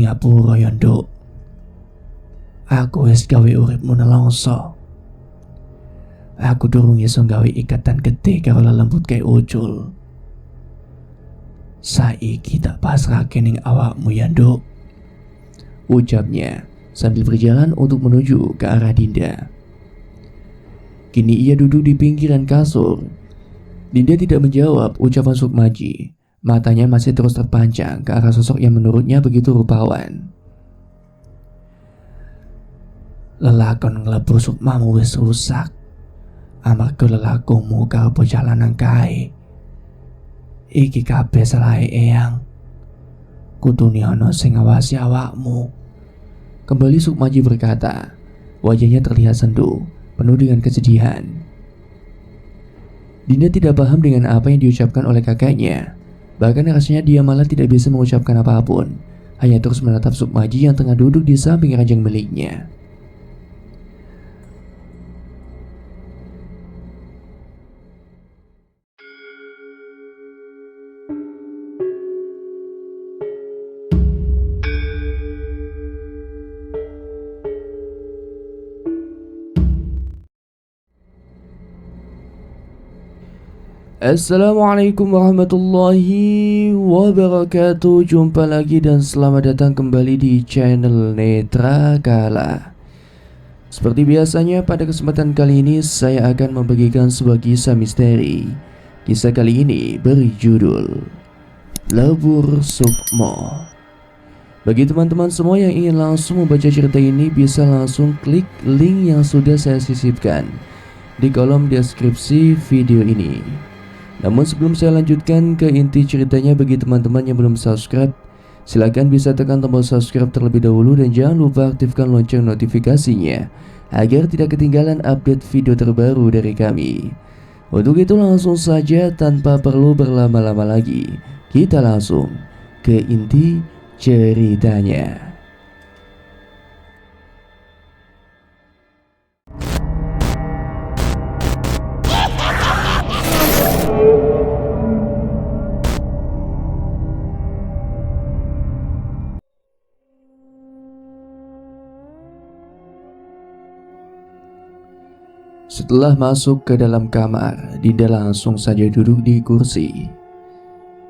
Ngapura ya nduk. Aku wis gawe uripmu nelongso. Aku durung iso gawe ikatan gede karo lelembut kayak Ucul. Saiki tak pasrahke ning awakmu ya nduk, ucapnya sambil berjalan untuk menuju ke arah Dinda. Kini ia duduk di pinggiran kasur. Dinda tidak menjawab ucapan Sukmaji. Matanya masih terus terpancang ke arah sosok yang menurutnya begitu rupawan. Lelakon nglebur Sukmamu wis rusak. Amarga lelakumu karo bocah lanang kae. Iki kabeh salahe eyang. Kudune ana sing ngawasi awakmu. Kembali Sukmaji berkata. Wajahnya terlihat sendu, penuh dengan kesedihan. Dinda tidak paham dengan apa yang diucapkan oleh kakaknya. Bahkan rasanya dia malah tidak bisa mengucapkan apapun. Hanya terus menatap Sukmaji yang tengah duduk di samping ranjang miliknya. Assalamualaikum warahmatullahi wabarakatuh. Jumpa lagi dan selamat datang kembali di channel Netra Kala. Seperti biasanya pada kesempatan kali ini saya akan membagikan sebuah kisah misteri. Kisah kali ini berjudul Lebur Sukmo. Bagi teman-teman semua yang ingin langsung membaca cerita ini, bisa langsung klik link yang sudah saya sisipkan di kolom deskripsi video ini. Namun sebelum saya lanjutkan ke inti ceritanya, bagi teman-teman yang belum subscribe, silakan bisa tekan tombol subscribe terlebih dahulu dan jangan lupa aktifkan lonceng notifikasinya agar tidak ketinggalan update video terbaru dari kami. Untuk itu langsung saja tanpa perlu berlama-lama lagi, kita langsung ke inti ceritanya. Setelah masuk ke dalam kamar, Dinda langsung saja duduk di kursi.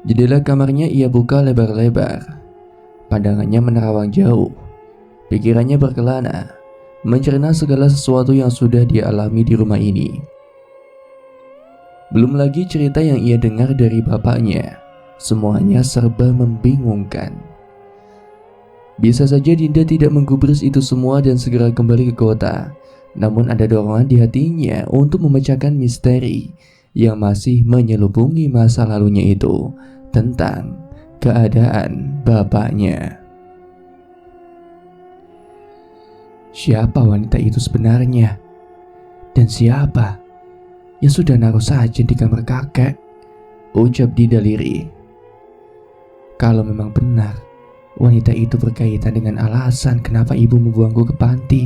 Jendela kamarnya ia buka lebar-lebar. Pandangannya menerawang jauh. Pikirannya berkelana, mencerna segala sesuatu yang sudah dia alami di rumah ini. Belum lagi cerita yang ia dengar dari bapaknya. Semuanya serba membingungkan. Bisa saja Dinda tidak menggubris itu semua dan segera kembali ke kota. Namun ada dorongan di hatinya untuk memecahkan misteri yang masih menyelubungi masa lalunya itu tentang keadaan bapaknya. Siapa wanita itu sebenarnya? Dan siapa yang sudah naruh sajen di kamar kakek? Ucap Dinda lirih. Kalau memang benar wanita itu berkaitan dengan alasan kenapa ibu membuangku ke panti,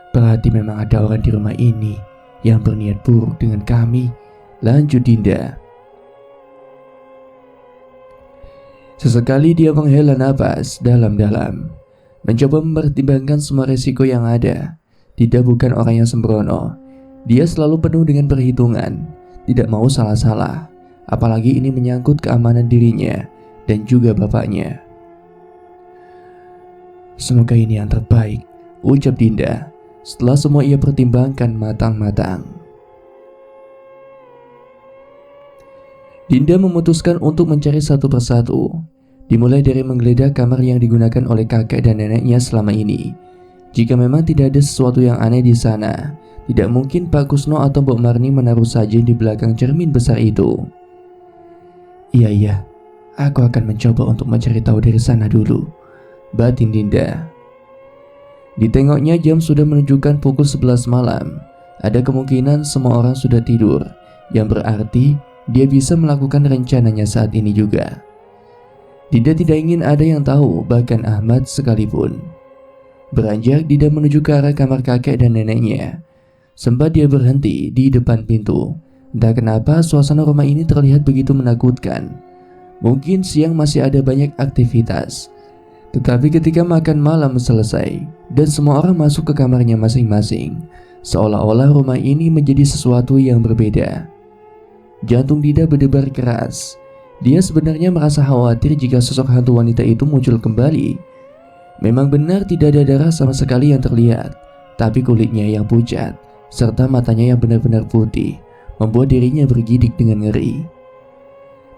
berarti memang ada orang di rumah ini yang berniat buruk dengan kami. Lanjut Dinda. Sesekali dia menghela napas dalam-dalam, mencoba mempertimbangkan semua resiko yang ada. Dinda bukan orang yang sembrono. Dia selalu penuh dengan perhitungan, tidak mau salah-salah. Apalagi ini menyangkut keamanan dirinya dan juga bapaknya. Semoga ini yang terbaik, ucap Dinda. Setelah semua ia pertimbangkan matang-matang, Dinda memutuskan untuk mencari satu persatu. Dimulai dari menggeledah kamar yang digunakan oleh kakek dan neneknya selama ini. Jika memang tidak ada sesuatu yang aneh di sana, tidak mungkin Pak Kusno atau Mbok Marni menaruh sajen di belakang cermin besar itu. Iya, aku akan mencoba untuk mencari tahu dari sana dulu, batin Dinda. Ditengoknya jam sudah menunjukkan pukul 11 malam. Ada kemungkinan semua orang sudah tidur, yang berarti dia bisa melakukan rencananya saat ini juga. Dinda tidak ingin ada yang tahu, bahkan Ahmad sekalipun. Beranjak Dinda menuju ke arah kamar kakek dan neneknya. Sempat dia berhenti di depan pintu. Entah kenapa suasana rumah ini terlihat begitu menakutkan. Mungkin siang masih ada banyak aktivitas, Tetapi ketika makan malam selesai dan semua orang masuk ke kamarnya masing-masing, seolah-olah rumah ini menjadi sesuatu yang berbeda. Jantung Dinda berdebar keras. Dia sebenarnya merasa khawatir jika sosok hantu wanita itu muncul kembali. Memang benar tidak ada darah sama sekali yang terlihat, tapi kulitnya yang pucat serta matanya yang benar-benar putih membuat dirinya bergidik dengan ngeri.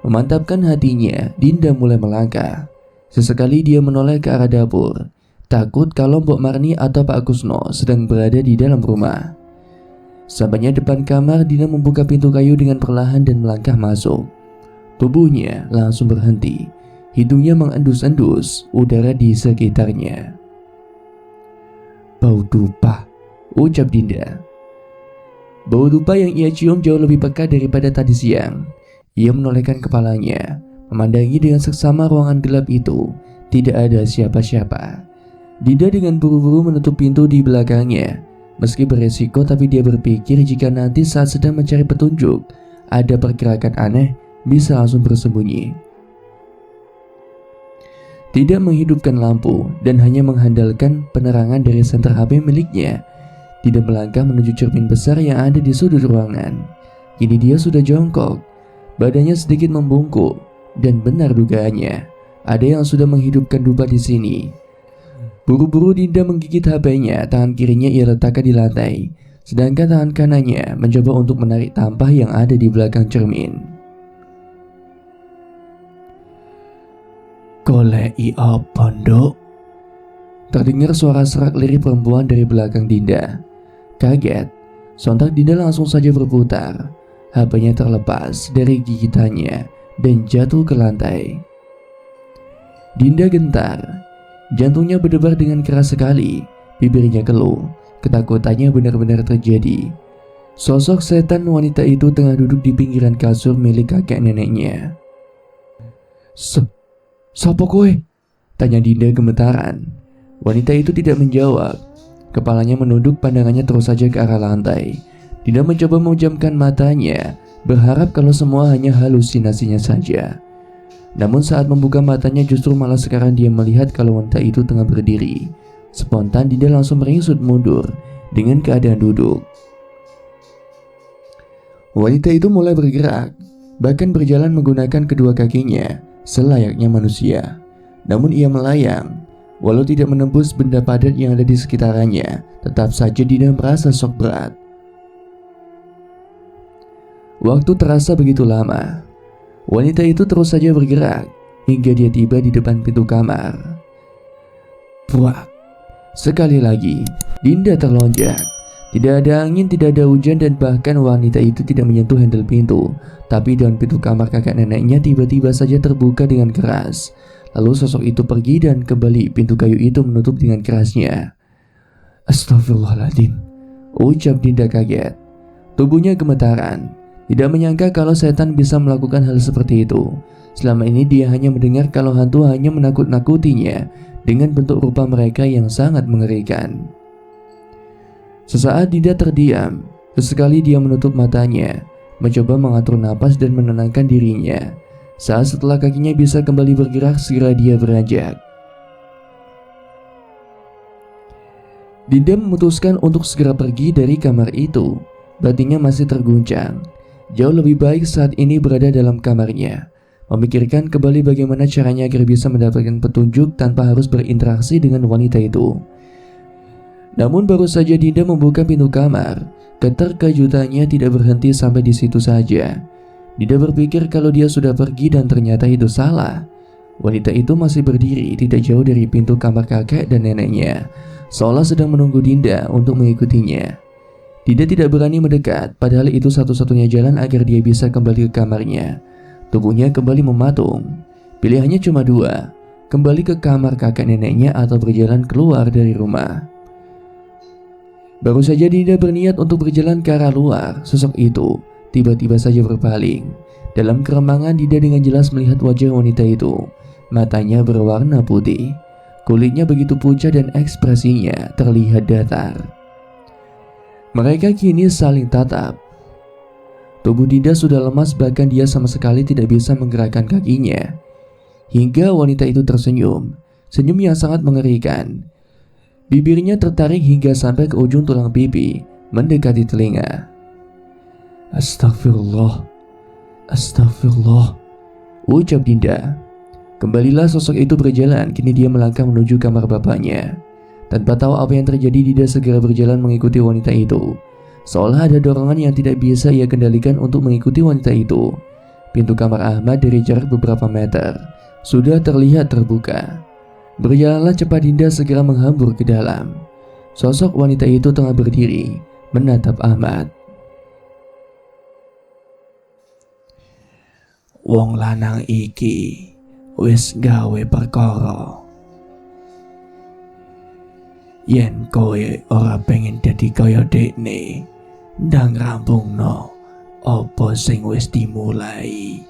Memantapkan hatinya, Dinda mulai melangkah. Sesekali dia menoleh ke arah dapur, takut kalau Mbok Marni atau Pak Kusno sedang berada di dalam rumah. Sampainya depan kamar, Dinda membuka pintu kayu dengan perlahan dan melangkah masuk. Tubuhnya langsung berhenti, hidungnya mengendus-endus udara di sekitarnya. Bau dupa, ucap Dinda. Bau dupa yang ia cium jauh lebih pekat daripada tadi siang. Ia menolehkan kepalanya, memandangi dengan seksama ruangan gelap itu. Tidak ada siapa-siapa. Dinda dengan buru-buru menutup pintu di belakangnya. Meski beresiko, tapi dia berpikir jika nanti saat sedang mencari petunjuk ada pergerakan aneh, bisa langsung bersembunyi. Tidak menghidupkan lampu dan hanya mengandalkan penerangan dari senter HP miliknya, Dinda melangkah menuju cermin besar yang ada di sudut ruangan. Kini dia sudah jongkok, badannya sedikit membungkuk. Dan benar dugaannya, ada yang sudah menghidupkan dupa di sini. Buru-buru Dinda menggigit HP-nya, tangan kirinya ia letakkan di lantai, sedangkan tangan kanannya mencoba untuk menarik tampah yang ada di belakang cermin. Goleki apa, Nduk? Terdengar suara serak lirih perempuan dari belakang Dinda. Kaget, sontak Dinda langsung saja berputar. HP-nya terlepas dari gigitannya dan jatuh ke lantai. Dinda gentar, jantungnya berdebar dengan keras sekali, bibirnya keluh, ketakutannya benar-benar terjadi. Sosok setan wanita itu tengah duduk di pinggiran kasur milik kakek neneknya. Sapa kowe? Tanya Dinda gemetaran. Wanita itu tidak menjawab, kepalanya menunduk, pandangannya terus saja ke arah lantai. Dinda mencoba memejamkan matanya, berharap kalau semua hanya halusinasinya saja. Namun saat membuka matanya justru malah sekarang dia melihat kalau wanita itu tengah berdiri. Spontan Dinda langsung meringsut mundur dengan keadaan duduk. Wanita itu mulai bergerak, bahkan berjalan menggunakan kedua kakinya selayaknya manusia. Namun ia melayang, walau tidak menembus benda padat yang ada di sekitarnya, tetap saja Dinda merasa shock berat. Waktu terasa begitu lama. Wanita itu terus saja bergerak hingga dia tiba di depan pintu kamar. Buak! Sekali lagi, Dinda terlonjak. Tidak ada angin, tidak ada hujan, dan bahkan wanita itu tidak menyentuh handle pintu. Tapi daun pintu kamar kakek neneknya tiba-tiba saja terbuka dengan keras. Lalu sosok itu pergi dan kembali pintu kayu itu menutup dengan kerasnya. Astagfirullahaladzim, ucap Dinda kaget. Tubuhnya gemetaran. Tidak menyangka kalau setan bisa melakukan hal seperti itu. Selama ini dia hanya mendengar kalau hantu hanya menakut-nakutinya dengan bentuk rupa mereka yang sangat mengerikan. Sesaat Dinda terdiam. Sesekali dia menutup matanya, mencoba mengatur napas dan menenangkan dirinya. Saat setelah kakinya bisa kembali bergerak, segera dia beranjak. Dinda memutuskan untuk segera pergi dari kamar itu. Batinnya masih terguncang. Jauh lebih baik saat ini berada dalam kamarnya, memikirkan kembali bagaimana caranya agar bisa mendapatkan petunjuk tanpa harus berinteraksi dengan wanita itu. Namun baru saja Dinda membuka pintu kamar, keterkejutannya tidak berhenti sampai di situ saja. Dinda berpikir kalau dia sudah pergi dan ternyata itu salah. Wanita itu masih berdiri tidak jauh dari pintu kamar kakek dan neneknya, seolah sedang menunggu Dinda untuk mengikutinya. Dinda tidak berani mendekat, padahal itu satu-satunya jalan agar dia bisa kembali ke kamarnya. Tubuhnya kembali mematung. Pilihannya cuma dua, kembali ke kamar kakek neneknya atau berjalan keluar dari rumah. Baru saja Dinda berniat untuk berjalan ke arah luar, sosok itu tiba-tiba saja berpaling. Dalam keremangan Dinda dengan jelas melihat wajah wanita itu. Matanya berwarna putih, kulitnya begitu pucat dan ekspresinya terlihat datar. Mereka kini saling tatap. Tubuh Dinda sudah lemas, bahkan dia sama sekali tidak bisa menggerakkan kakinya. Hingga wanita itu tersenyum. senyum yang sangat mengerikan. Bibirnya tertarik hingga sampai ke ujung tulang pipi, mendekati telinga. Astagfirullah, astagfirullah, ucap Dinda. Kembalilah sosok itu berjalan, kini dia melangkah menuju kamar bapaknya. Tanpa tahu apa yang terjadi, Dinda segera berjalan mengikuti wanita itu. Seolah ada dorongan yang tidak bisa ia kendalikan untuk mengikuti wanita itu. Pintu kamar Ahmad dari jarak beberapa meter sudah terlihat terbuka. Berjalanlah cepat Dinda segera menghambur ke dalam. Sosok wanita itu tengah berdiri menatap Ahmad. Wong lanang iki wis gawe perkara. Yen kowe ora pengen dadi kaya dekne, ndang rampungno apa sing wis dimulai.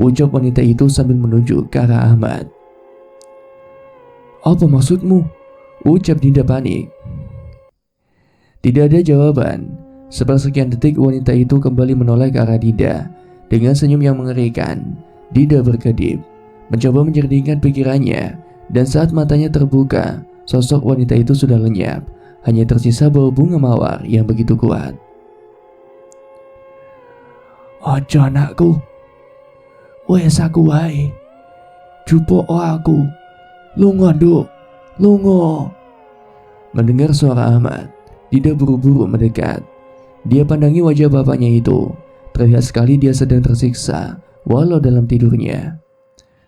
Ucap wanita itu sambil menunjuk ke arah Ahmad. Apa maksudmu? Ucap Dinda panik. Tidak ada jawaban. Sepersekian detik wanita itu kembali menoleh ke arah Dinda. Dengan senyum yang mengerikan, Dinda berkedip, mencoba menjernihkan pikirannya, dan saat matanya terbuka, sosok wanita itu sudah lenyap. Hanya tersisa bau bunga mawar yang begitu kuat. Ojo anakku, wes aku wae, jupuk aku, lunga nduk, lunga. Mendengar suara Ahmad, Dinda buru-buru mendekat. Dia pandangi wajah bapaknya itu. Terlihat sekali dia sedang tersiksa, walau dalam tidurnya.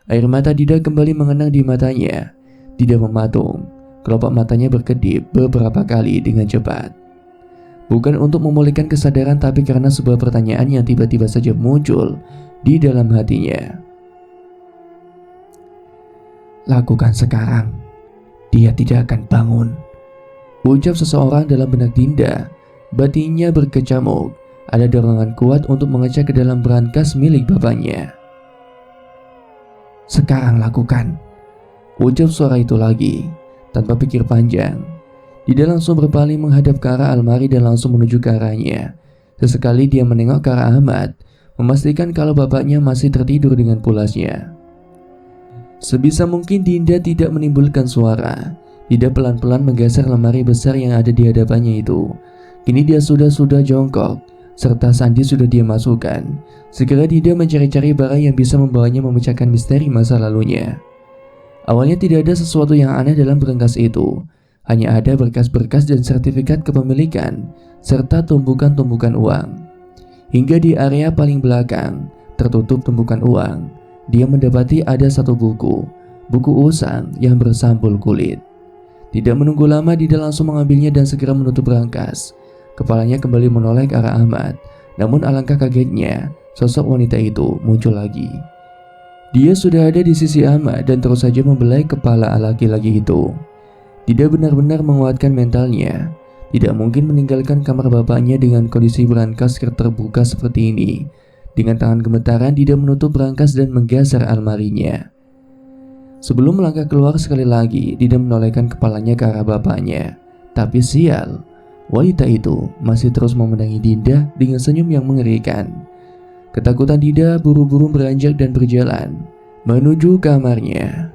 Air mata Dinda kembali mengenang di matanya. Dinda mematung, kelopak matanya berkedip beberapa kali dengan cepat. Bukan untuk memulihkan kesadaran, tapi karena sebuah pertanyaan yang tiba-tiba saja muncul di dalam hatinya. Lakukan sekarang, dia tidak akan bangun, ucap seseorang dalam benak Dinda. Batinnya berkecamuk. Ada dorongan kuat untuk mengecek ke dalam brankas milik bapaknya. Sekarang lakukan, ucap suara itu lagi. Tanpa pikir panjang, Dinda langsung berpaling menghadap ke arah almari dan langsung menuju ke arahnya. Sesekali dia menengok ke arah Ahmad, memastikan kalau bapaknya masih tertidur dengan pulasnya. Sebisa mungkin Dinda tidak menimbulkan suara. Dinda pelan-pelan menggeser lemari besar yang ada di hadapannya itu. Kini dia sudah jongkok, serta sandi sudah dia masukkan. Segera Dinda mencari-cari barang yang bisa membawanya memecahkan misteri masa lalunya. Awalnya tidak ada sesuatu yang aneh dalam berangkas itu. Hanya ada berkas-berkas dan sertifikat kepemilikan, serta tumpukan-tumpukan uang. Hingga di area paling belakang, tertutup tumpukan uang, dia mendapati ada satu buku usang yang bersampul kulit. Tidak menunggu lama, Dinda langsung mengambilnya dan segera menutup berangkas. Kepalanya kembali menoleh ke arah Ahmad. Namun alangkah kagetnya, sosok wanita itu muncul lagi. Dia sudah ada di sisi Ahmad dan terus saja membelai kepala laki-laki itu. Dinda benar-benar menguatkan mentalnya. Tidak mungkin meninggalkan kamar bapaknya dengan kondisi berangkas terbuka seperti ini. Dengan tangan gemetaran, Dinda menutup berangkas dan menggeser almarinya. Sebelum melangkah keluar sekali lagi, Dinda menolehkan kepalanya ke arah bapaknya. Tapi sial, wanita itu masih terus memandangi Dinda dengan senyum yang mengerikan. Ketakutan Dinda buru-buru beranjak dan berjalan menuju kamarnya.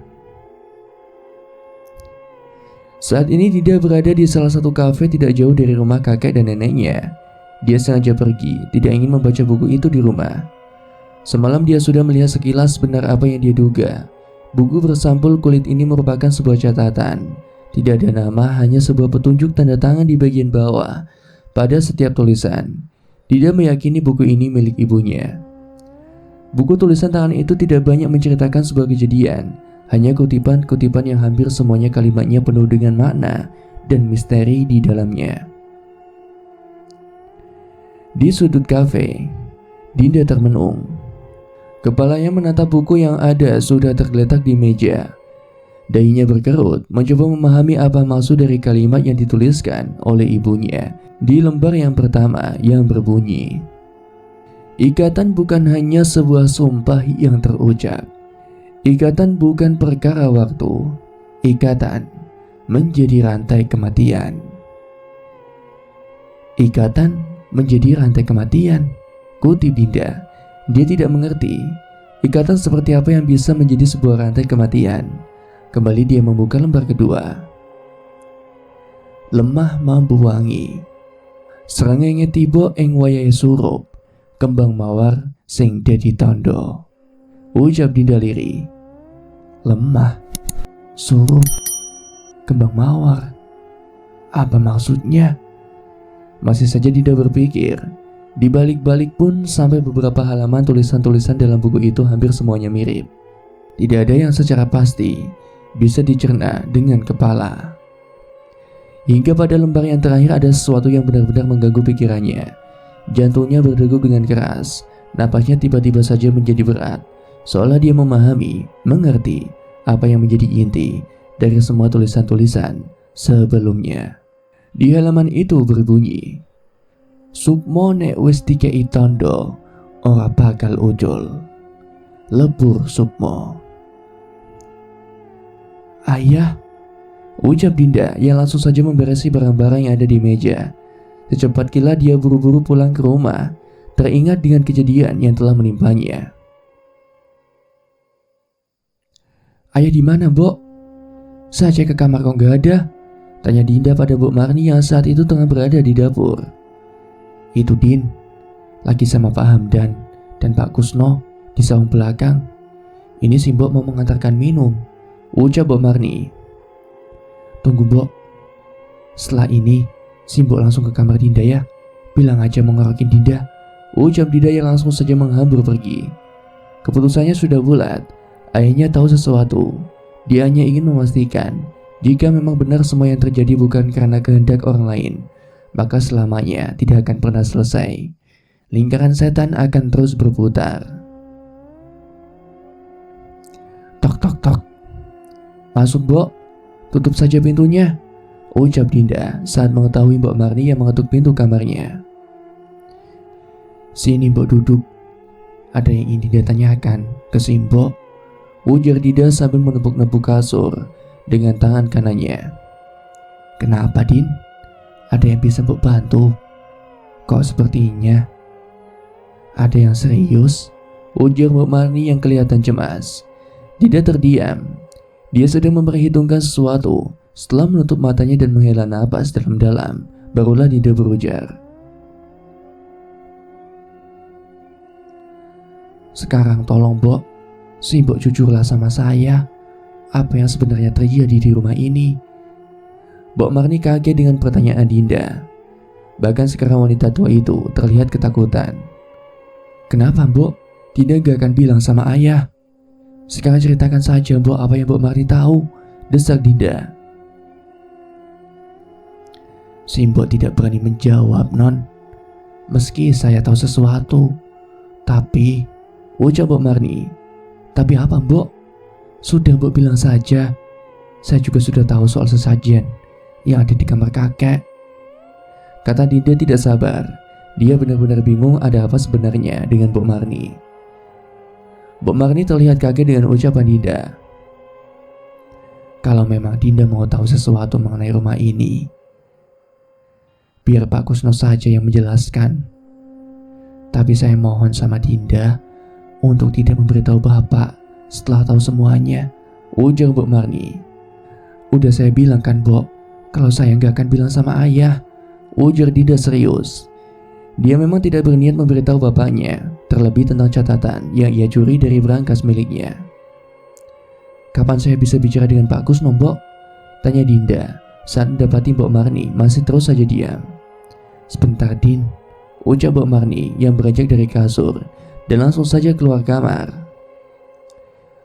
Saat ini Dinda berada di salah satu kafe tidak jauh dari rumah kakek dan neneknya. Dia sengaja pergi, tidak ingin membaca buku itu di rumah. Semalam dia sudah melihat sekilas benar apa yang dia duga. Buku bersampul kulit ini merupakan sebuah catatan. Tidak ada nama, hanya sebuah petunjuk tanda tangan di bagian bawah pada setiap tulisan. Dinda meyakini buku ini milik ibunya. Buku tulisan tangan itu tidak banyak menceritakan sebuah kejadian, hanya kutipan-kutipan yang hampir semuanya kalimatnya penuh dengan makna dan misteri di dalamnya. Di sudut kafe, Dinda termenung. Kepalanya menatap buku yang ada sudah tergeletak di meja. Dahinya berkerut, mencoba memahami apa maksud dari kalimat yang dituliskan oleh ibunya di lembar yang pertama yang berbunyi, ikatan bukan hanya sebuah sumpah yang terucap. Ikatan bukan perkara waktu. Ikatan menjadi rantai kematian. Ikatan menjadi rantai kematian, kutip Dinda. Dia tidak mengerti ikatan seperti apa yang bisa menjadi sebuah rantai kematian. Kembali dia membuka lembar kedua. Lemah mampu wangi. Srengenge tiba ing wayahe surup, kembang mawar sing dadi tandha. Ucap Dinda liri. Lemah, surup, kembang mawar. Apa maksudnya? Masih saja Dinda berpikir. Di balik-balik pun sampai beberapa halaman tulisan-tulisan dalam buku itu hampir semuanya mirip. Tidak ada yang secara pasti bisa dicerna dengan kepala. Hingga pada lembar yang terakhir ada sesuatu yang benar-benar mengganggu pikirannya. Jantungnya berdegup dengan keras, napasnya tiba-tiba saja menjadi berat, seolah dia memahami, mengerti apa yang menjadi inti dari semua tulisan-tulisan sebelumnya. Di halaman itu berbunyi, Sukmo nek wis dikei tandha ora bakal ujul. Lebur Sukmo. Ayah, ucap Dinda yang langsung saja memberesi barang-barang yang ada di meja. Secepat kilat dia buru-buru pulang ke rumah, teringat dengan kejadian yang telah menimpanya. Ayah di mana, Mbok? Saya cek ke kamar kok gak ada, tanya Dinda pada Mbok Marni yang saat itu tengah berada di dapur. Itu Din, lagi sama Pak Hamdan dan Pak Kusno di saung belakang. Ini si Mbok mau mengantarkan minum, ucap Mbok Marni. Tunggu Mbok, setelah ini si Mbok langsung ke kamar Dinda ya. Bilang aja mau ngerokin Dinda, ucap Dinda yang langsung saja menghambur pergi. Keputusannya sudah bulat, ayahnya tahu sesuatu. Dia hanya ingin memastikan jika memang benar semua yang terjadi bukan karena kehendak orang lain, maka selamanya tidak akan pernah selesai. Lingkaran setan akan terus berputar. Tok tok tok. Masuk Mbok, tutup saja pintunya, ucap Dinda saat mengetahui Mbok Marni yang mengetuk pintu kamarnya. Sini Mbok duduk, ada yang ingin Dinda tanyakan ke si Mbok, ujar Dinda sambil menepuk-nepuk kasur dengan tangan kanannya. Kenapa Din? Ada yang bisa Mbok bantu? Kok sepertinya ada yang serius? Ujar Mbok Marni yang kelihatan cemas. Dinda terdiam. Dia sedang memperhitungkan sesuatu. Setelah menutup matanya dan menghela napas dalam-dalam, barulah Dinda berujar. Sekarang tolong Mbok, si Mbok jujurlah sama saya. Apa yang sebenarnya terjadi di rumah ini? Mbok Marni kaget dengan pertanyaan Dinda. Bahkan sekarang wanita tua itu terlihat ketakutan. Kenapa Mbok? Dinda gak akan bilang sama ayah. Sekarang ceritakan saja Mbok apa yang Mbok Marni tahu, desak Dinda. Si Mbok tidak berani menjawab Non. Meski saya tahu sesuatu. Tapi, ucap Mbok Marni. Tapi apa Mbok? Sudah Mbok bilang saja. Saya juga sudah tahu soal sesajen yang ada di kamar kakek, kata Dinda tidak sabar. Dia benar-benar bingung ada apa sebenarnya dengan Mbok Marni. Mbok Marni terlihat kaget dengan ucapan Dinda. Kalau memang Dinda mau tahu sesuatu mengenai rumah ini, biar Pak Kusno saja yang menjelaskan. Tapi saya mohon sama Dinda untuk tidak memberitahu Bapak setelah tahu semuanya, ujar Mbok Marni. Udah saya bilang kan Mbok, kalau saya nggak akan bilang sama ayah, ujar Dinda serius. Dia memang tidak berniat memberitahu bapaknya, terlebih tentang catatan yang ia curi dari berangkas miliknya. Kapan saya bisa bicara dengan Pak Kusno, Mbok? Tanya Dinda saat mendapati Mbok Marni masih terus saja diam. Sebentar Din, ucap Mbok Marni yang beranjak dari kasur dan langsung saja keluar kamar.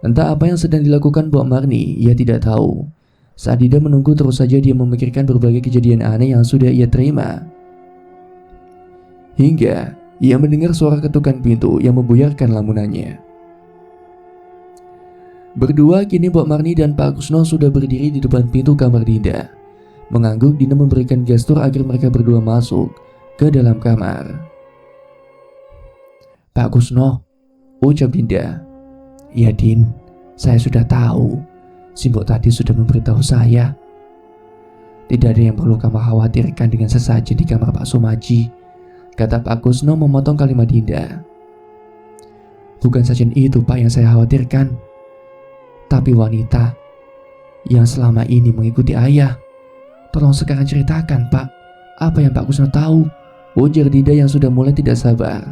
Entah apa yang sedang dilakukan Mbok Marni, ia tidak tahu. Saat Dinda menunggu, terus saja dia memikirkan berbagai kejadian aneh yang sudah ia terima. Hingga ia mendengar suara ketukan pintu yang membuyarkan lamunannya. Berdua kini Mbok Marni dan Pak Kusno sudah berdiri di depan pintu kamar Dinda. Mengangguk, Dinda memberikan gestur agar mereka berdua masuk ke dalam kamar. Pak Kusno, ucap Dinda. Ya Din, saya sudah tahu. Si Mbok tadi sudah memberitahu saya. Tidak ada yang perlu kamu khawatirkan dengan sesajen di kamar Pak Sumaji, kata Pak Kusno memotong kalimat Dinda. Bukan sajen itu Pak yang saya khawatirkan, tapi wanita yang selama ini mengikuti ayah. Tolong sekarang ceritakan, Pak, apa yang Pak Kusno tahu, ujar Dinda yang sudah mulai tidak sabar.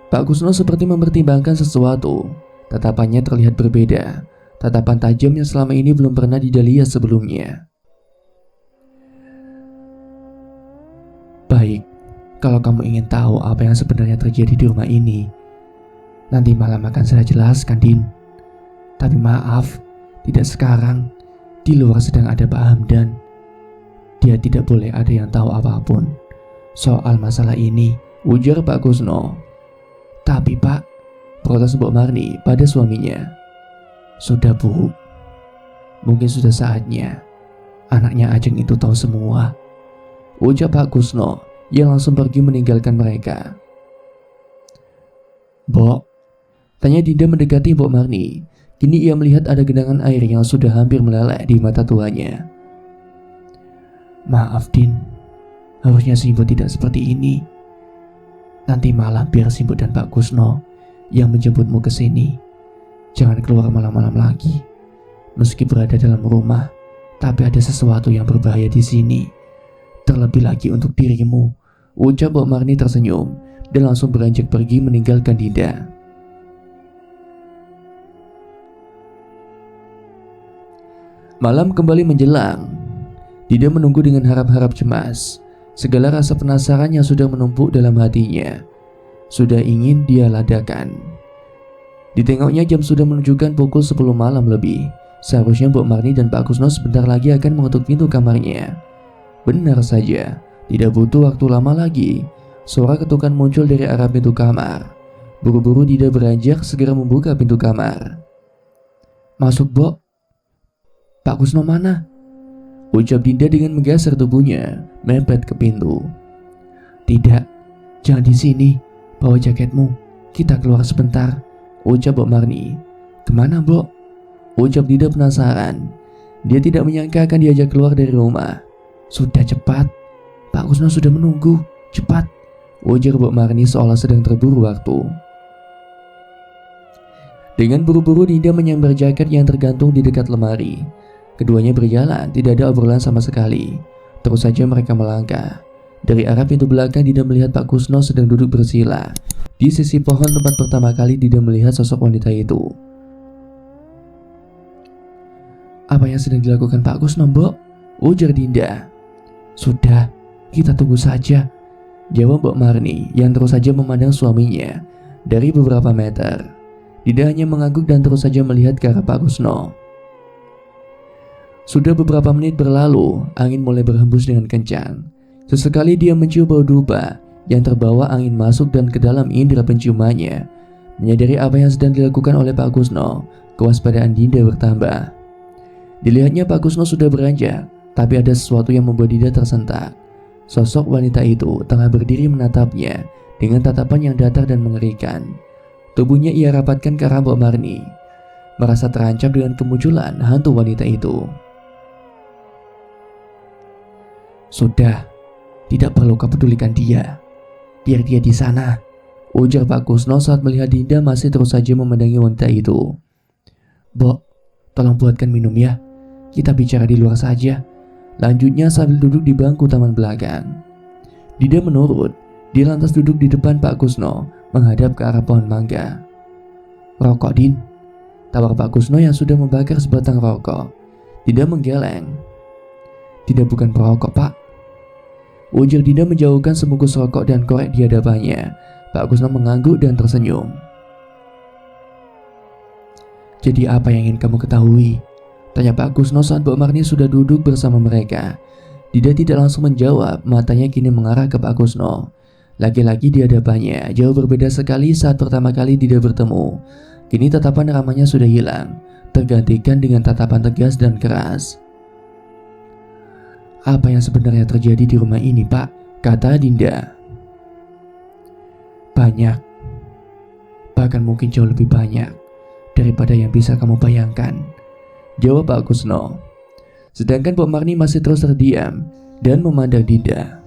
Pak Kusno seperti mempertimbangkan sesuatu. Tatapannya terlihat berbeda. Tatapan tajam yang selama ini belum pernah Dinda lihat sebelumnya. Baik, kalau kamu ingin tahu apa yang sebenarnya terjadi di rumah ini, nanti malam akan saya jelaskan, Din. Tapi maaf, tidak sekarang. Di luar sedang ada Pak Hamdan. Dia tidak boleh ada yang tahu apapun soal masalah ini, ujar Pak Kusno. Tapi Pak, protes Mbok Marni pada suaminya. Sudah Bu, mungkin sudah saatnya anaknya Ajeng itu tahu semua, ujar Pak Kusno yang langsung pergi meninggalkan mereka. Mbok, tanya Dinda mendekati Mbok Marni. Kini ia melihat ada genangan air yang sudah hampir meleleh di mata tuanya. Maaf Din, harusnya Simbo tidak seperti ini. Nanti malam biar Simbo dan Pak Kusno yang menjemputmu ke sini. Jangan keluar malam-malam lagi. Meski berada dalam rumah, tapi ada sesuatu yang berbahaya di sini. Terlebih lagi untuk dirimu, ucap Mbok Marni tersenyum dan langsung beranjak pergi meninggalkan Dinda. Malam kembali menjelang. Dinda menunggu dengan harap-harap cemas. Segala rasa penasaran yang sudah menumpuk dalam hatinya sudah ingin dia ladakan. Ditengoknya jam sudah menunjukkan pukul 10 malam lebih. Seharusnya Mbok Marni dan Pak Kusno sebentar lagi akan mengetuk pintu kamarnya. Benar saja, tidak butuh waktu lama lagi. Suara ketukan muncul dari arah pintu kamar. Buru-buru Dinda beranjak segera membuka pintu kamar. Masuk, Bok. Pak Kusno mana? Ucap Dinda dengan menggeser tubuhnya, mepet ke pintu. Tidak, jangan di sini. Bawa jaketmu, kita keluar sebentar, ucap Mbok Marni. Kemana, Mbok? Ucap Dinda penasaran. Dia tidak menyangka akan diajak keluar dari rumah. Sudah cepat, Pak Kusno sudah menunggu, cepat, ujar Mbok Marni seolah sedang terburu waktu. Dengan buru-buru Dinda menyambar jaket yang tergantung di dekat lemari. Keduanya berjalan, tidak ada obrolan sama sekali. Terus saja mereka melangkah. Dari arah pintu belakang Dinda melihat Pak Kusno sedang duduk bersila di sisi pohon tempat pertama kali Dinda melihat sosok wanita itu. Apa yang sedang dilakukan Pak Kusno, Mbok? Ujar Dinda. Sudah, kita tunggu saja, jawab Mbok Marni yang terus saja memandang suaminya dari beberapa meter. Dinda hanya mengangguk dan terus saja melihat ke arah Pak Kusno. Sudah beberapa menit berlalu, angin mulai berhembus dengan kencang. Sesekali dia mencium bau dupa yang terbawa angin masuk dan ke dalam indera penciumannya. Menyadari apa yang sedang dilakukan oleh Pak Kusno, kewaspadaan Dinda bertambah. Dilihatnya Pak Kusno sudah beranjak, tapi ada sesuatu yang membuat Dinda tersentak. Sosok wanita itu tengah berdiri menatapnya dengan tatapan yang datar dan mengerikan. Tubuhnya ia rapatkan ke arah Mbok Marni, merasa terancam dengan kemunculan hantu wanita itu. Sudah, tidak perlu kau pedulikan dia. Biar dia di sana, ujar Pak Kusno saat melihat Dinda masih terus saja memandangi wanita itu. Bok, tolong buatkan minum ya. Kita bicara di luar saja, lanjutnya sambil duduk di bangku taman belakang. Dinda menurut. Dia lantas duduk di depan Pak Kusno, menghadap ke arah pohon mangga. Rokok, Din, tawar Pak Kusno yang sudah membakar sebatang rokok. Dinda menggeleng. Tidak, bukan perokok, Pak, ujar Dinda menjauhkan sebungkus rokok dan korek di hadapannya. Pak Kusno mengangguk dan tersenyum. Jadi apa yang ingin kamu ketahui? Tanya Pak Kusno saat Mbok Marni sudah duduk bersama mereka. Dinda tidak langsung menjawab, matanya kini mengarah ke Pak Kusno. Laki-laki di hadapannya jauh berbeda sekali saat pertama kali Dinda bertemu. Kini tatapan ramahnya sudah hilang, tergantikan dengan tatapan tegas dan keras. Apa yang sebenarnya terjadi di rumah ini, Pak? Kata Dinda. Banyak, bahkan mungkin jauh lebih banyak daripada yang bisa kamu bayangkan, jawab Pak Kusno. Sedangkan Mbok Marni masih terus terdiam dan memandang Dinda.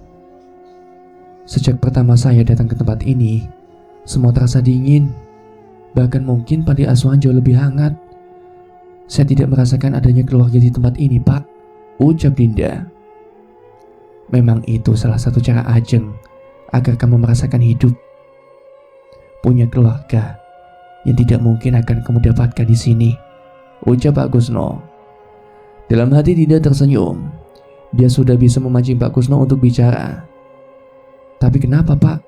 Sejak pertama saya datang ke tempat ini, semua terasa dingin. Bahkan mungkin panti asuhan jauh lebih hangat. Saya tidak merasakan adanya keluarga di tempat ini, Pak, ucap Dinda. Memang itu salah satu cara Ajeng agar kamu merasakan hidup. Punya keluarga yang tidak mungkin akan kamu dapatkan di sini, ucap Pak Kusno. Dalam hati Dinda tersenyum. Dia sudah bisa memancing Pak Kusno untuk bicara. Tapi kenapa, Pak?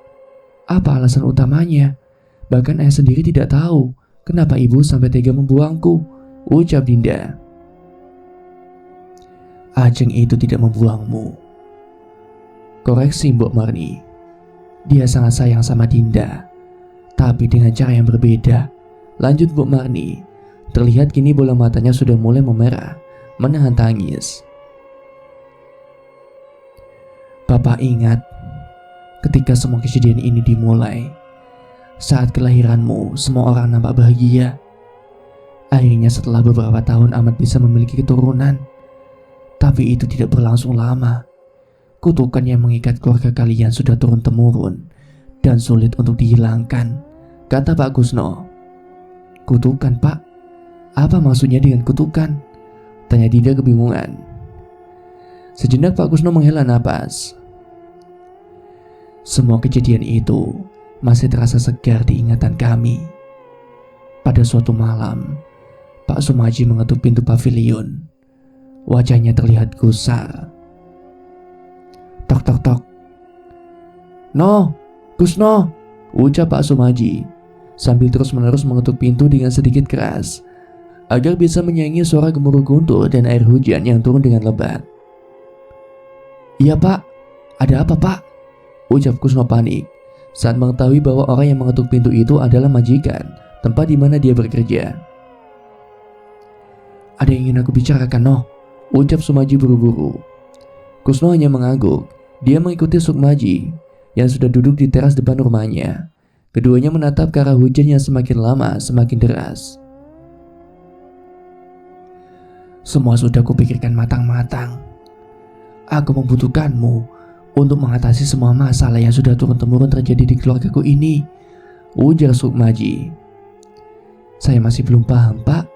Apa alasan utamanya? Bahkan ayah sendiri tidak tahu kenapa ibu sampai tega membuangku, ucap Dinda. Ajeng itu tidak membuangmu, koreksi Mbok Marni. Dia sangat sayang sama Dinda, tapi dengan cara yang berbeda, lanjut Mbok Marni. Terlihat kini bola matanya sudah mulai memerah, menahan tangis. Bapak ingat ketika semua kejadian ini dimulai. Saat kelahiranmu, semua orang nampak bahagia. Akhirnya setelah beberapa tahun Ahmad bisa memiliki keturunan. Tapi itu tidak berlangsung lama. Kutukan yang mengikat keluarga kalian sudah turun-temurun dan sulit untuk dihilangkan, kata Pak Kusno. Kutukan, Pak? Apa maksudnya dengan kutukan? Tanya Dinda kebingungan. Sejenak Pak Kusno menghela napas. Semua kejadian itu masih terasa segar di ingatan kami. Pada suatu malam, Pak Sumaji mengetuk pintu pavilion. Wajahnya terlihat gusar. Tok tok tok. No, Kusno, ucap Pak Sumaji sambil terus-menerus mengetuk pintu dengan sedikit keras agar bisa menyaingi suara gemuruh guntur dan air hujan yang turun dengan lebat. Iya, Pak. Ada apa, Pak? Ucap Kusno panik saat mengetahui bahwa orang yang mengetuk pintu itu adalah majikan tempat di mana dia bekerja. Ada yang ingin aku bicarakan, noh, ucap Sumaji buru-buru. Kusno hanya mengangguk. Dia mengikuti Sukmaji yang sudah duduk di teras depan rumahnya. Keduanya menatap ke arah hujan yang semakin lama semakin deras. Semua sudah kupikirkan matang-matang. Aku membutuhkanmu untuk mengatasi semua masalah yang sudah turun-temurun terjadi di keluargaku ini, ujar Sukmaji. Saya masih belum paham, Pak,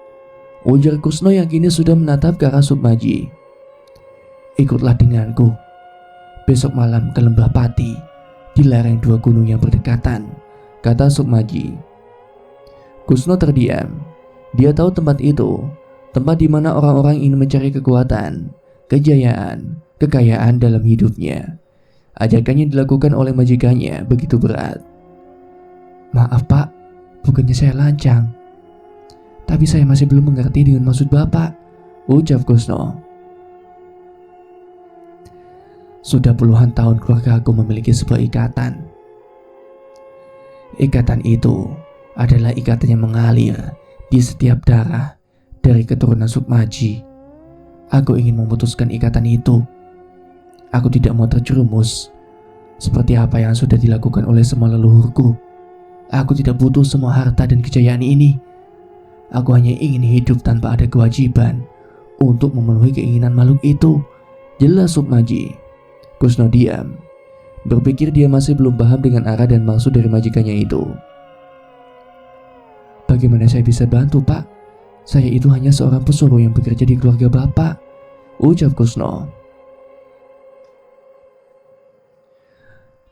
ujar Kusno yang kini sudah menatap ke arah Sukmaji. Ikutlah denganku. Besok malam ke Lembah Pati di lereng dua gunung yang berdekatan, kata Sukmaji. Kusno terdiam. Dia tahu tempat itu, tempat di mana orang-orang ingin mencari kekuatan, kejayaan, kekayaan dalam hidupnya. Ajakan yang dilakukan oleh majikannya begitu berat. Maaf, Pak, bukannya saya lancang, tapi saya masih belum mengerti dengan maksud Bapak, ucap Kusno. Sudah puluhan tahun keluarga aku memiliki sebuah ikatan. Ikatan itu adalah ikatan yang mengalir di setiap darah dari keturunan Sukmaji. Aku ingin memutuskan ikatan itu. Aku tidak mau terjerumus seperti apa yang sudah dilakukan oleh semua leluhurku. Aku tidak butuh semua harta dan kejayaan ini. Aku hanya ingin hidup tanpa ada kewajiban untuk memenuhi keinginan makhluk itu, jelas Sukmaji. Kusno diam, berpikir dia masih belum paham dengan arah dan maksud dari majikannya itu. Bagaimana saya bisa bantu, Pak? Saya itu hanya seorang pesuruh yang bekerja di keluarga Bapak, ucap Kusno.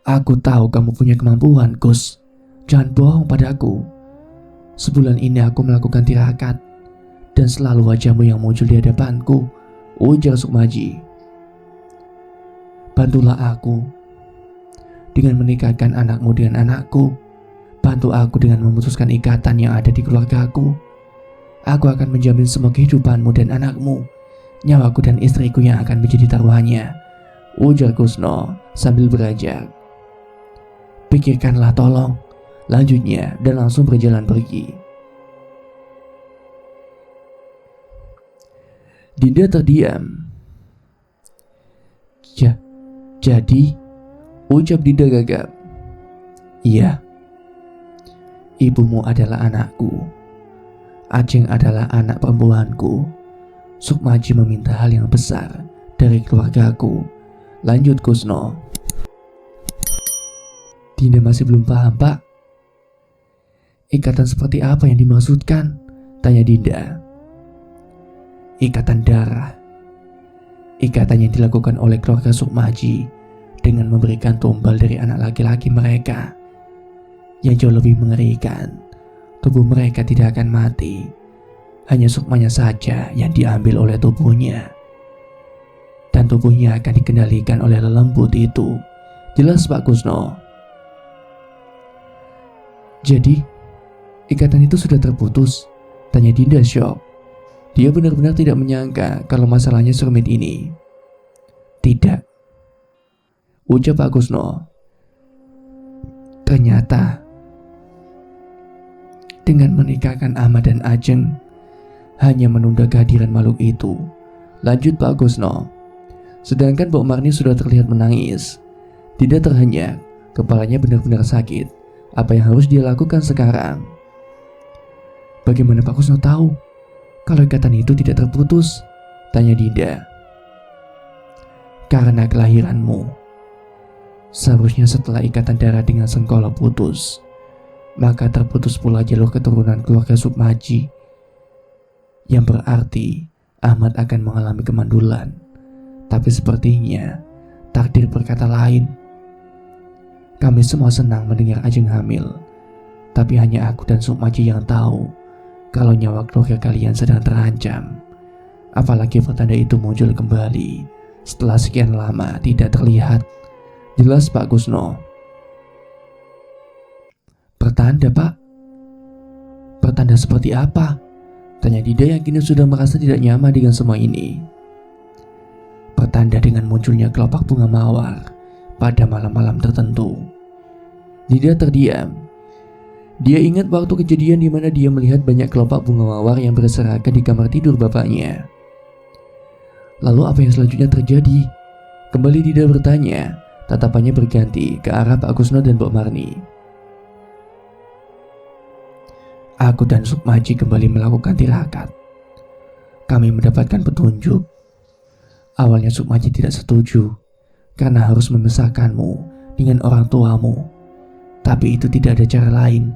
Aku tahu kamu punya kemampuan, Kus. Jangan bohong padaku. Sebulan ini aku melakukan tirakat dan selalu wajahmu yang muncul di hadapanku, ujar Sukmaji. Bantulah aku dengan menikahkan anakmu dengan anakku. Bantu aku dengan memutuskan ikatan yang ada di keluargaku. Aku akan menjamin semua kehidupanmu dan anakmu, nyawaku dan istriku yang akan menjadi taruhannya, ujar Kusno sambil beranjak. Pikirkanlah tolong, lanjutnya, dan langsung berjalan pergi. Dinda terdiam. Jadi, ucap Dinda gagap. Iya, ibumu adalah anakku. Ajeng adalah anak perempuanku. Sukmaji meminta hal yang besar dari keluargaku, lanjut Kusno. Dinda masih belum paham, Pak. Ikatan seperti apa yang dimaksudkan? Tanya Dinda. ikatan darah. Ikatan yang dilakukan oleh keluarga Sukmaji dengan memberikan tumbal dari anak laki-laki mereka. Yang jauh lebih mengerikan, tubuh mereka tidak akan mati, hanya sukmanya saja yang diambil oleh tubuhnya. Dan tubuhnya akan dikendalikan oleh lelembut itu. Jelas Pak Kusno? Jadi, ikatan itu sudah terputus? Tanya Dinda syok. Dia benar-benar tidak menyangka kalau masalahnya serumit ini. Tidak, ucap Pak Kusno. Ternyata dengan menikahkan Ahmad dan Ajeng hanya menunda kehadiran makhluk itu. Lanjut Pak Kusno. Sedangkan Mbok Marni sudah terlihat menangis. Tidak terhenyak, kepalanya benar-benar sakit. Apa yang harus dia lakukan sekarang? Bagaimana Pak Kusno tahu kalau ikatan itu tidak terputus? Tanya Dinda. Karena kelahiranmu. Seharusnya setelah ikatan darah dengan Sengkolo putus, maka terputus pula jalur keturunan keluarga Sukmaji. Yang berarti Ahmad akan mengalami kemandulan. Tapi sepertinya takdir berkata lain. Kami semua senang mendengar Ajeng hamil, tapi hanya aku dan Sukmaji yang tahu kalau nyawa keluarga kalian sedang terancam. Apalagi pertanda itu muncul kembali setelah sekian lama tidak terlihat. Jelas Pak Kusno. Pertanda Pak? Pertanda seperti apa? Tanya Dinda yang kini sudah merasa tidak nyaman dengan semua ini. Pertanda dengan munculnya kelopak bunga mawar pada malam-malam tertentu. Dinda terdiam. Dia ingat waktu kejadian di mana dia melihat banyak kelopak bunga mawar yang berserakan di kamar tidur bapaknya. Lalu apa yang selanjutnya terjadi? Kembali Dinda bertanya, tatapannya berganti ke arah Pak Kusno dan Mbok Marni. Aku dan Sukmaji kembali melakukan tirakat. Kami mendapatkan petunjuk. Awalnya Sukmaji tidak setuju karena harus memisahkanmu dengan orang tuamu. Tapi itu tidak ada cara lain.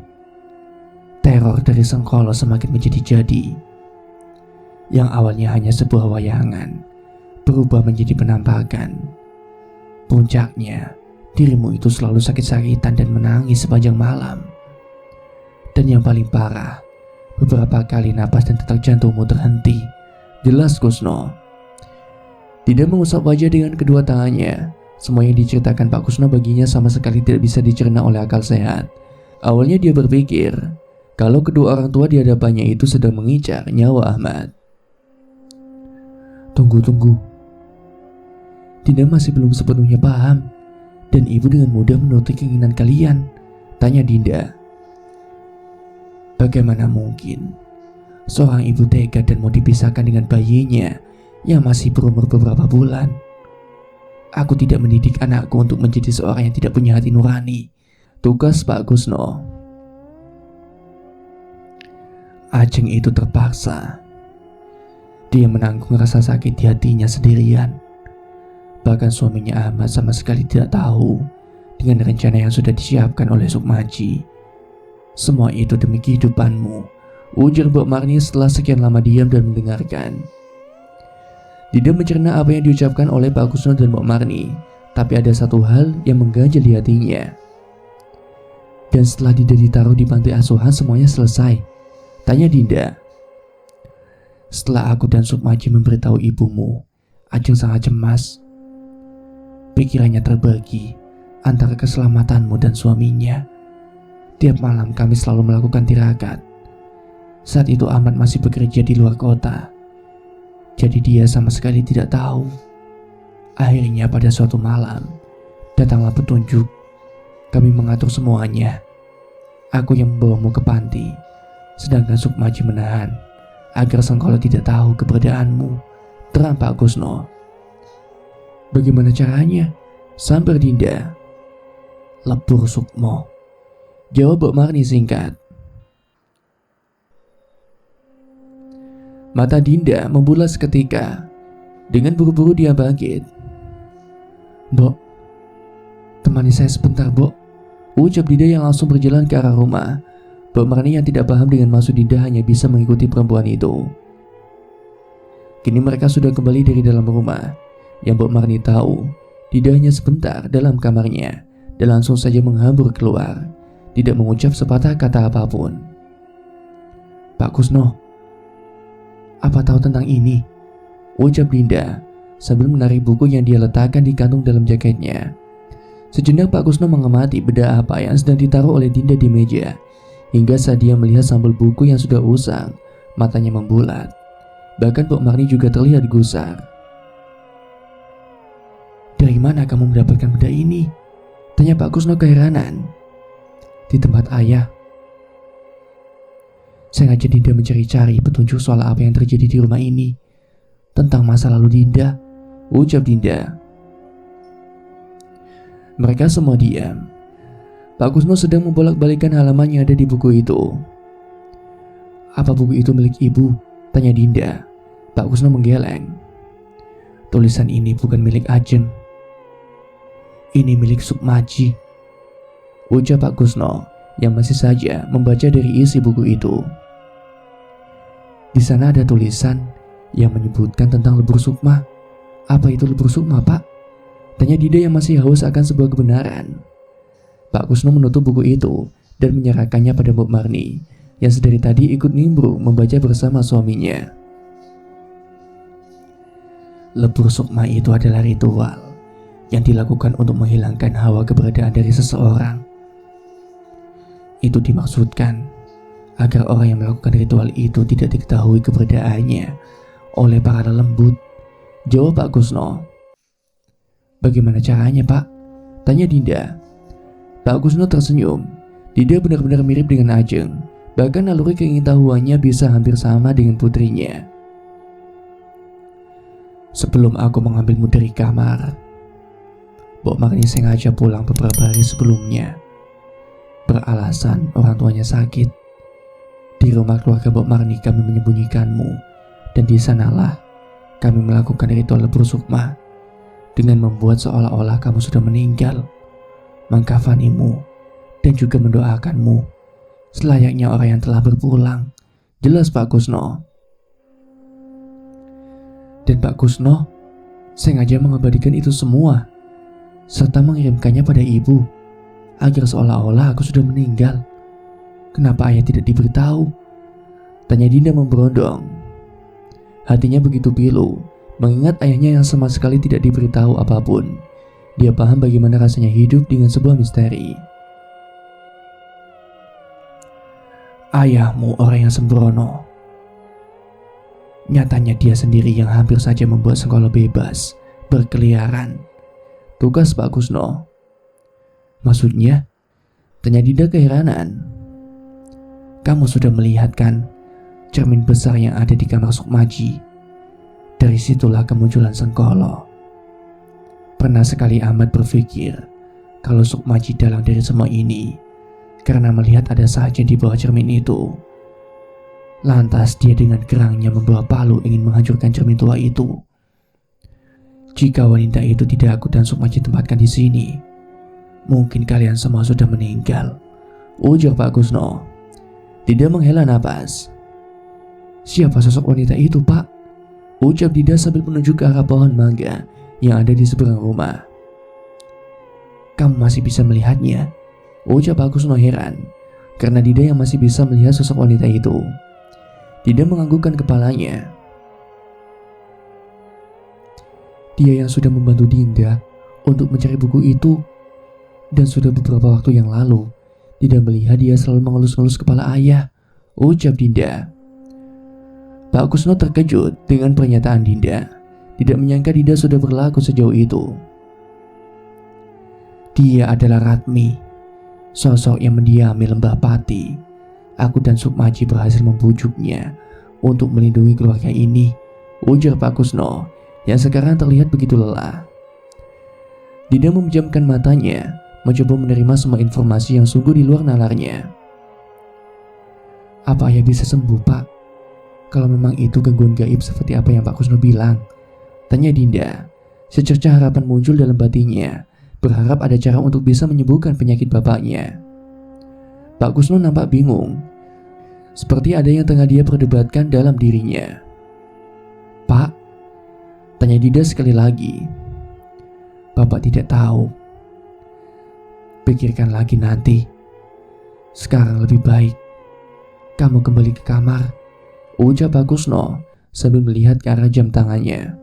Teror dari Sengkolo semakin menjadi-jadi. Yang awalnya hanya sebuah wayangan berubah menjadi penampakan. Puncaknya, dirimu itu selalu sakit-sakitan dan menangis sepanjang malam. Dan yang paling parah, beberapa kali napas dan detak jantungmu terhenti. Jelas Kusno. Dinda mengusap wajah dengan kedua tangannya. Semua yang diceritakan Pak Kusno baginya sama sekali tidak bisa dicerna oleh akal sehat. Awalnya dia berpikir kalau kedua orang tua di hadapannya itu sedang mengincar nyawa Ahmad. Tunggu. Dinda masih belum sepenuhnya paham. Dan ibu dengan mudah menuruti keinginan kalian? Tanya Dinda. Bagaimana mungkin seorang ibu tega dan mau dipisahkan dengan bayinya yang masih berumur beberapa bulan? Aku tidak mendidik anakku untuk menjadi seorang yang tidak punya hati nurani. Tugas Pak Kusno. Ajeng itu terpaksa. Dia menanggung rasa sakit di hatinya sendirian. Bahkan suaminya Ahmad sama sekali tidak tahu dengan rencana yang sudah disiapkan oleh Sukmaji. Semua itu demi kehidupanmu, ujar Mbok Marni setelah sekian lama diam dan mendengarkan. Dinda mencerna apa yang diucapkan oleh Pak Kusno dan Mbok Marni, tapi ada satu hal yang mengganjal di hatinya. Dan setelah Dinda ditaruh di panti asuhan semuanya selesai? Tanya Dinda. Setelah aku dan Sukmaji memberitahu ibumu, Ajeng sangat cemas. Pikirannya terbagi antara keselamatanmu dan suaminya. Tiap malam kami selalu melakukan tirakat. Saat itu Ahmad masih bekerja di luar kota. Jadi dia sama sekali tidak tahu. Akhirnya pada suatu malam, datanglah petunjuk. Kami mengatur semuanya. Aku yang membawamu ke panti, sedangkan Sukmaji menahan agar Sengkolo tidak tahu keberadaanmu. Terang Pak Kusno. Bagaimana caranya? Sambar Dinda. Lebur Sukmo. Jawab Mbok Marni singkat. Mata Dinda membulas seketika. Dengan buru-buru dia bangkit. Mbok, temani saya sebentar, Mbok, ucap Dinda yang langsung berjalan ke arah rumah. Mbok Marni yang tidak paham dengan maksud Dinda hanya bisa mengikuti perempuan itu. Kini mereka sudah kembali dari dalam rumah. Yang Mbok Marni tahu, Dinda hanya sebentar dalam kamarnya dan langsung saja menghambur keluar, tidak mengucap sepatah kata apapun. "Pak Kusno, apa tahu tentang ini?" ucap Dinda sambil menarik buku yang dia letakkan di kantung dalam jaketnya. Sejenak Pak Kusno mengamati benda apa yang sedang ditaruh oleh Dinda di meja. Hingga saat dia melihat sampul buku yang sudah usang, matanya membulat. Bahkan Mbok Marni juga terlihat gusar. "Dari mana kamu mendapatkan benda ini?" tanya Pak Kusno keheranan. "Di tempat ayah." Sengaja Dinda mencari-cari petunjuk soal apa yang terjadi di rumah ini. "Tentang masa lalu Dinda," ucap Dinda. Mereka semua diam. Pak Kusno sedang membolak-balikan halaman yang ada di buku itu. "Apa buku itu milik ibu?" tanya Dinda. Pak Kusno menggeleng. "Tulisan ini bukan milik Ajeng. Ini milik Sukmaji," ucap Pak Kusno yang masih saja membaca dari isi buku itu. "Di sana ada tulisan yang menyebutkan tentang lebur sukma." "Apa itu lebur sukma, Pak?" tanya Dinda yang masih haus akan sebuah kebenaran. Pak Kusno menutup buku itu dan menyerahkannya pada Mbok Marni yang sedari tadi ikut nimbrung membaca bersama suaminya. Lebur sukma itu adalah ritual yang dilakukan untuk menghilangkan hawa keberadaan dari seseorang. Itu dimaksudkan agar orang yang melakukan ritual itu tidak diketahui keberadaannya oleh para lembut, jawab Pak Kusno. "Bagaimana caranya, Pak?" tanya Dinda. Pak Kusno tersenyum. Dinda benar-benar mirip dengan Ajeng. Bahkan naluri keingintahuannya bisa hampir sama dengan putrinya. "Sebelum aku mengambilmu dari kamar, Mbok Marni sengaja pulang beberapa hari sebelumnya. Beralasan orang tuanya sakit. Di rumah keluarga Mbok Marni kami menyembunyikanmu, dan di sanalah kami melakukan ritual lebur sukma dengan membuat seolah-olah kamu sudah meninggal, mengkafanimu, dan juga mendoakanmu selayaknya orang yang telah berpulang," jelas Pak Kusno. "Dan Pak Kusno sengaja mengabadikan itu semua serta mengirimkannya pada ibu agar seolah-olah aku sudah meninggal. Kenapa ayah tidak diberitahu?" tanya Dinda memberondong. Hatinya begitu pilu mengingat ayahnya yang sama sekali tidak diberitahu apapun. Dia paham bagaimana rasanya hidup dengan sebuah misteri. "Ayahmu orang yang sembrono. Nyatanya dia sendiri yang hampir saja membuat Sengkolo bebas berkeliaran," tugas Pak Kusno. "Maksudnya?" tanya Dinda keheranan. "Kamu sudah melihat kan cermin besar yang ada di kamar Sukmaji? Dari situlah kemunculan Sengkolo. Pernah sekali Ahmad berpikir kalau Sukmaji dalang dari semua ini karena melihat ada saja di bawah cermin itu. Lantas dia dengan gerangnya membawa palu ingin menghancurkan cermin tua itu. Jika wanita itu tidak aku dan Sukmaji tempatkan di sini, mungkin kalian semua sudah meninggal," ujar Pak Kusno. Dinda menghela napas. "Siapa sosok wanita itu, Pak?" ucap Dinda sambil menunjuk ke arah pohon mangga yang ada di seberang rumah. "Kamu masih bisa melihatnya?" ucap Pak Kusno heran karena Dinda yang masih bisa melihat sosok wanita itu. Dinda menganggukkan kepalanya. "Dia yang sudah membantu Dinda untuk mencari buku itu, dan sudah beberapa waktu yang lalu Dinda melihat dia selalu mengelus-ngelus kepala ayah," ucap Dinda. Pak Kusno terkejut dengan pernyataan Dinda. Tidak menyangka Dinda sudah berlaku sejauh itu. "Dia adalah Ratmi, sosok yang mendiami lembah Pati. Aku dan Sukmaji berhasil membujuknya untuk melindungi keluarga ini," ujar Pak Kusno yang sekarang terlihat begitu lelah. Dinda memejamkan matanya, mencoba menerima semua informasi yang sungguh di luar nalarnya. "Apa ayah bisa sembuh, Pak? Kalau memang itu gangguan gaib seperti apa yang Pak Kusno bilang?" tanya Dinda. Secercah harapan muncul dalam batinnya, berharap ada cara untuk bisa menyembuhkan penyakit bapaknya. Pak Kusno nampak bingung, seperti ada yang tengah dia perdebatkan dalam dirinya. "Pak," Tanya Dinda sekali lagi. Bapak tidak tahu. Pikirkan lagi nanti. Sekarang lebih baik kamu kembali ke kamar, ucap Pak Kusno sambil melihat ke arah jam tangannya.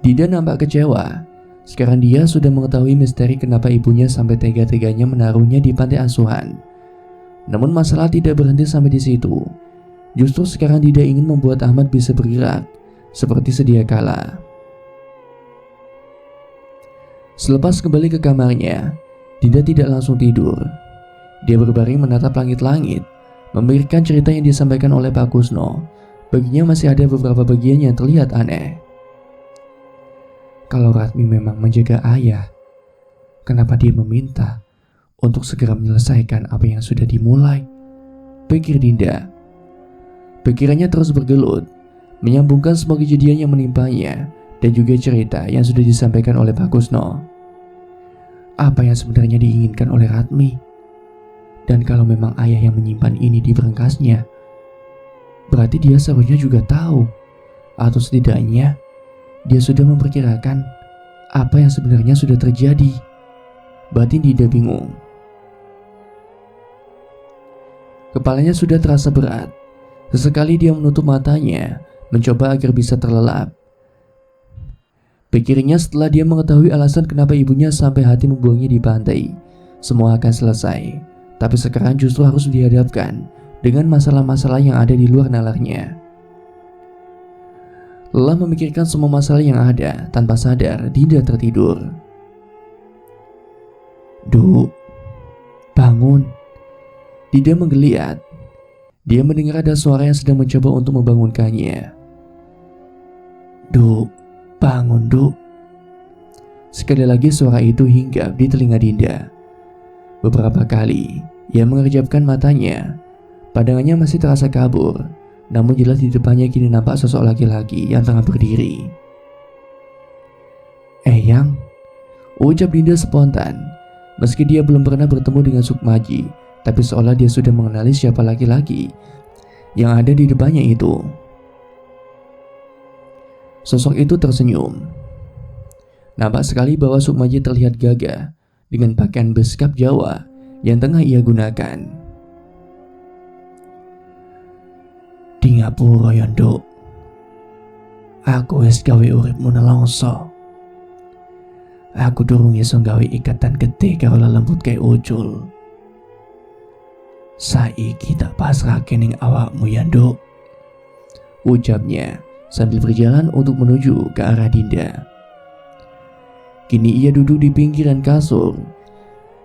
Dinda nampak kecewa. Sekarang dia sudah mengetahui misteri kenapa ibunya sampai tega-teganya menaruhnya di panti asuhan. Namun masalah tidak berhenti sampai di situ. Justru sekarang Dinda ingin membuat Ahmad bisa bergerak seperti sedia kala. Selepas kembali ke kamarnya, Dinda tidak langsung tidur. Dia berbaring menatap langit-langit, memikirkan cerita yang disampaikan oleh Pak Kusno. Baginya masih ada beberapa bagian yang terlihat aneh. Kalau Ratmi memang menjaga ayah, kenapa dia meminta untuk segera menyelesaikan apa yang sudah dimulai? Pikir Dinda. Pikirannya terus bergelut, menyambungkan semua kejadian yang menimpanya dan juga cerita yang sudah disampaikan oleh Pak Kusno. Apa yang sebenarnya diinginkan oleh Ratmi? Dan kalau memang ayah yang menyimpan ini di berangkasnya, berarti dia seharusnya juga tahu, atau setidaknya dia sudah memperkirakan apa yang sebenarnya sudah terjadi. Batin Dinda bingung. Kepalanya sudah terasa berat. Sesekali dia menutup matanya, mencoba agar bisa terlelap. Pikirnya setelah dia mengetahui alasan kenapa ibunya sampai hati membuangnya di pantai, semua akan selesai. Tapi sekarang justru harus dihadapkan dengan masalah-masalah yang ada di luar nalarnya. Lelah memikirkan semua masalah yang ada, tanpa sadar Dinda tertidur. Duk, bangun. Dinda menggeliat. Dia mendengar ada suara yang sedang mencoba untuk membangunkannya. Duk, bangun Duk. Sekali lagi suara itu hinggap di telinga Dinda. Beberapa kali ia mengerjapkan matanya. Pandangannya masih terasa kabur. Namun jelas di depannya kini nampak sosok laki-laki yang tengah berdiri. Eyang, ucap Dinda spontan. Meski dia belum pernah bertemu dengan Sukmaji, tapi seolah dia sudah mengenali siapa laki-laki yang ada di depannya itu. Sosok itu tersenyum. Nampak sekali bahwa Sukmaji terlihat gagah dengan pakaian beskap Jawa yang tengah ia gunakan. Di ngapura ya Nduk, aku wis gawe uripmu nelongso. Aku durung iso gawe ikatan gede karo lelembut kayak Ucul. Saiki tak pasrahke ning awakmu ya Nduk, ucapnya sambil berjalan untuk menuju ke arah Dinda. Kini ia duduk di pinggiran kasur.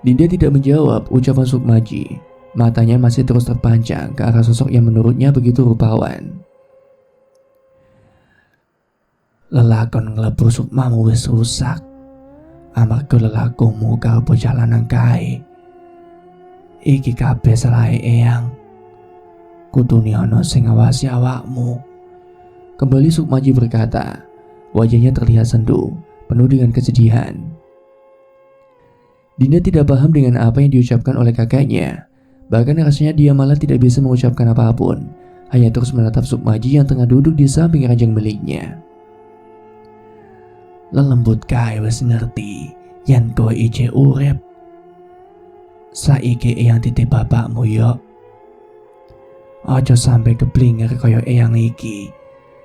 Dinda tidak menjawab ucapan Sukmaji. Matanya masih terus terpancang ke arah sosok yang menurutnya begitu rupawan. Lelakon nglebur Sukmamu wis rusak. Amarga lelakumu karo bocah lanang kae. Iki kabeh salahe Eyang. Kudune ana sing ngawasi awakmu. Kembali Sukmaji berkata. Wajahnya terlihat sendu, penuh dengan kesedihan. Dinda tidak paham dengan apa yang diucapkan oleh kakaknya. Bahkan rasanya dia malah tidak bisa mengucapkan apapun, hanya terus menatap Sukmaji yang tengah duduk di samping ranjang miliknya. Lelembut kae wis ngerti yen kowe ije urip. Saiki Eyang titip bapakmu yo. Aja sampai keblinger kaya Eyang iki,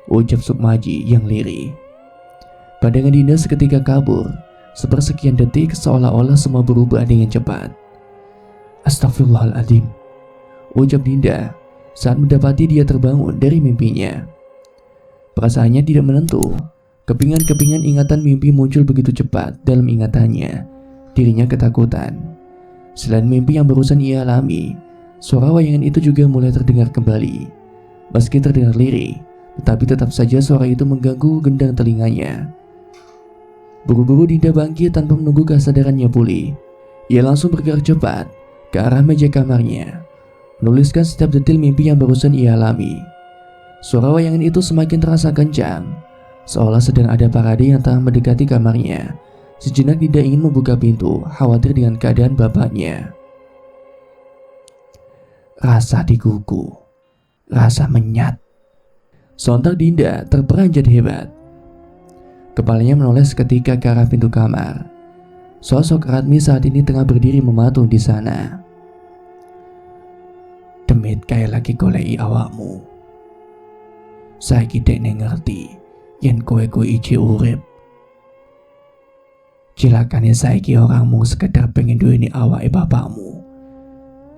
ucap Sukmaji yang lirih. Pandangan Dinda seketika kabur. Sepersekian detik seolah-olah semua berubah dengan cepat. Astagfirullahaladzim, ucap Dinda saat mendapati dia terbangun dari mimpinya. Perasaannya tidak menentu. Kepingan-kepingan ingatan mimpi muncul begitu cepat dalam ingatannya. Dirinya ketakutan. Selain mimpi yang barusan ia alami, suara wayangan itu juga mulai terdengar kembali. Meski terdengar lirih, tetapi tetap saja suara itu mengganggu gendang telinganya. Buru-buru Dinda bangkit tanpa menunggu kesadarannya pulih. Ia langsung bergerak cepat ke arah meja kamarnya, menuliskan setiap detil mimpi yang barusan ia alami. Suara wayangan itu semakin terasa kencang, seolah sedang ada parade yang tengah mendekati kamarnya. Sejenak Dinda ingin membuka pintu, khawatir dengan keadaan bapaknya. Rasa di kuku, rasa menyat. Sontak Dinda terperanjat hebat. Kepalanya menoleh seketika ke arah pintu kamar. Sosok Ratmi saat ini tengah berdiri mematung di sana. Demit kaya lagi goleki awakmu. Saiki dekne ngerti yen kowe iji urip. Cilakane saiki orang mung sekedar pengen duweni awake bapakmu,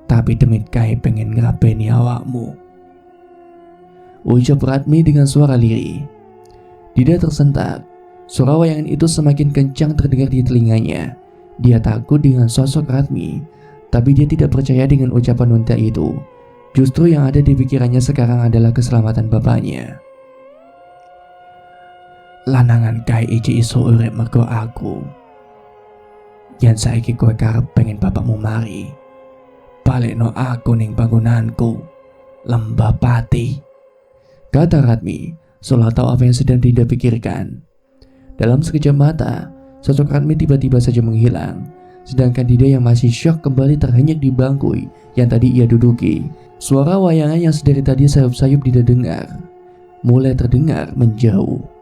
tapi Demit kae pengen ngrabeni awakmu. Ucap Ratmi dengan suara lirih. Dinda tersentak. Suara wayangan itu semakin kencang terdengar di telinganya. Dia takut dengan sosok Ratmi, tapi dia tidak percaya dengan ucapan wanita itu. Justru yang ada di pikirannya sekarang adalah keselamatan bapaknya. Lanangan kae iki iso urip mergo aku. Yen saiki kowe karep pengen bapakmu mari, balekno aku ning panggonanku, Lembah Pati, kata Ratmi, seolah tahu apa yang sedang Dinda pikirkan. Dalam sekejap mata, sosok Ratmi tiba-tiba saja menghilang, sedangkan Dinda yang masih syok kembali terhenyak di bangku yang tadi ia duduki. Suara wayangan yang sedari tadi sayup-sayup Dinda dengar mulai terdengar menjauh.